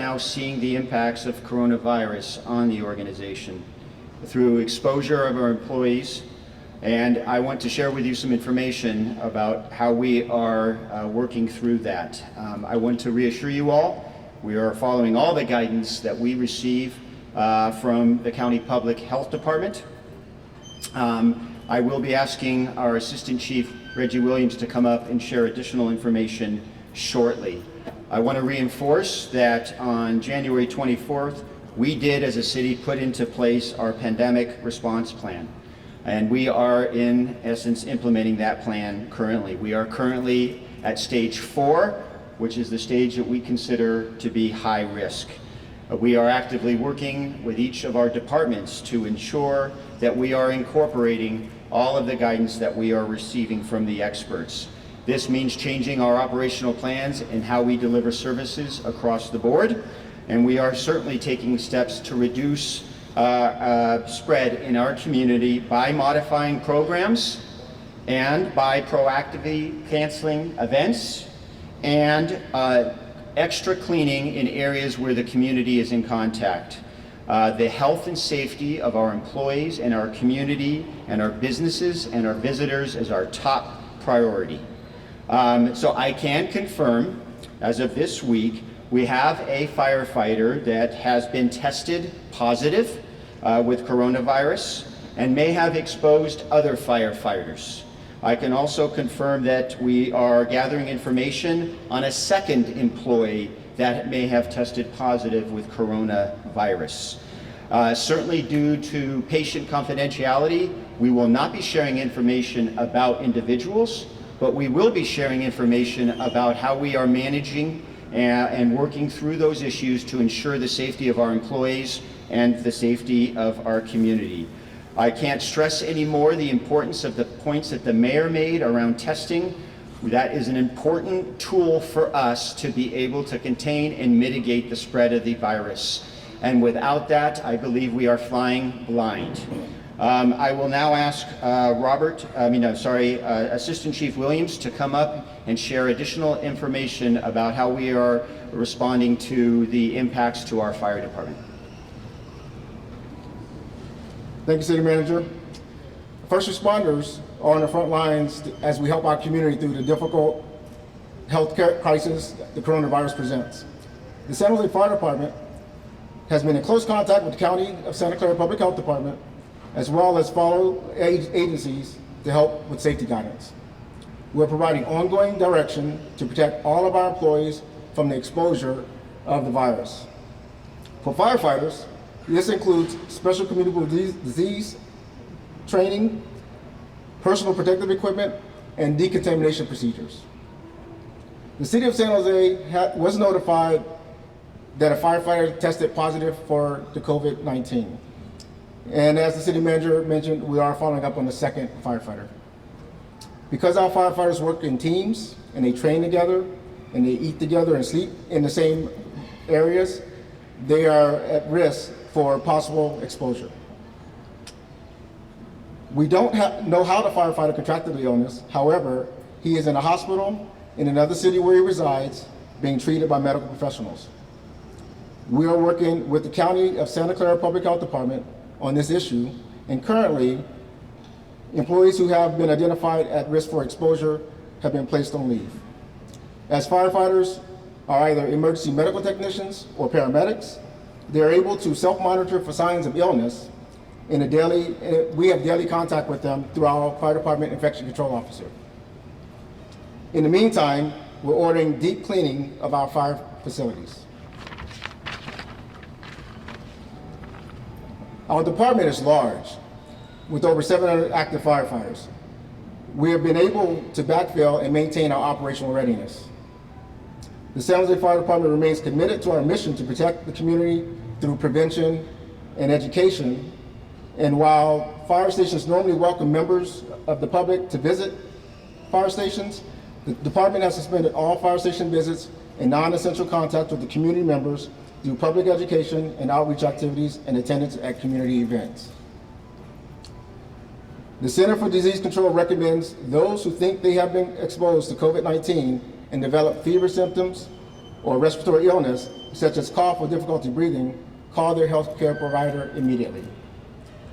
Now seeing the impacts of coronavirus on the organization through exposure of our employees, and I want to share with you some information about how we are working through that. I want to reassure you all, we are following all the guidance that we receive from the County Public Health Department. I will be asking our Assistant Chief, Reggie Williams, to come up and share additional information shortly. I want to reinforce that on January 24th, we did as a city put into place our pandemic response plan. And we are in essence implementing that plan currently. We are currently at stage 4, which is the stage that we consider to be high risk. We are actively working with each of our departments to ensure that we are incorporating all of the guidance that we are receiving from the experts. This means changing our operational plans and how we deliver services across the board, and we are certainly taking steps to reduce spread in our community by modifying programs and by proactively canceling events and extra cleaning in areas where the community is in contact. The health and safety of our employees and our community and our businesses and our visitors is our top priority. So I can confirm, as of this week, we have a firefighter that has been tested positive with coronavirus and may have exposed other firefighters. I can also confirm that we are gathering information on a second employee that may have tested positive with coronavirus. Certainly due to patient confidentiality, we will not be sharing information about individuals, but we will be sharing information about how we are managing and working through those issues to ensure the safety of our employees and the safety of our community. I can't stress anymore the importance of the points that the mayor made around testing. That is an important tool for us to be able to contain and mitigate the spread of the virus. And without that, I believe we are flying blind. I will now ask Assistant Chief Williams to come up and share additional information about how we are responding to the impacts to our fire department. Thank you, City Manager. First responders are on the front lines as we help our community through the difficult health care crisis the coronavirus presents. The San Jose Fire Department has been in close contact with the County of Santa Clara Public Health Department, as well as follow agencies to help with safety guidance. We're providing ongoing direction to protect all of our employees from the exposure of the virus. For firefighters, this includes special communicable disease training, personal protective equipment, and decontamination procedures. The City of San Jose was notified that a firefighter tested positive for the COVID-19. And as the City Manager mentioned, we are following up on the second firefighter. Because our firefighters work in teams and they train together and they eat together and sleep in the same areas, they are at risk for possible exposure. We don't know how the firefighter contracted the illness. However, he is in a hospital in another city where he resides, being treated by medical professionals. We are working with the County of Santa Clara Public Health Department on this issue, and currently, employees who have been identified at risk for exposure have been placed on leave. As firefighters are either emergency medical technicians or paramedics, they're able to self-monitor for signs of illness we have daily contact with them through our Fire Department Infection Control Officer. In the meantime, we're ordering deep cleaning of our fire facilities. Our department is large, with over 700 active firefighters. We have been able to backfill and maintain our operational readiness. The San Jose Fire Department remains committed to our mission to protect the community through prevention and education. And while fire stations normally welcome members of the public to visit fire stations, the department has suspended all fire station visits and non-essential contact with the community members through public education and outreach activities and attendance at community events. The Center for Disease Control recommends those who think they have been exposed to COVID-19 and develop fever symptoms or respiratory illness, such as cough or difficulty breathing, call their healthcare provider immediately.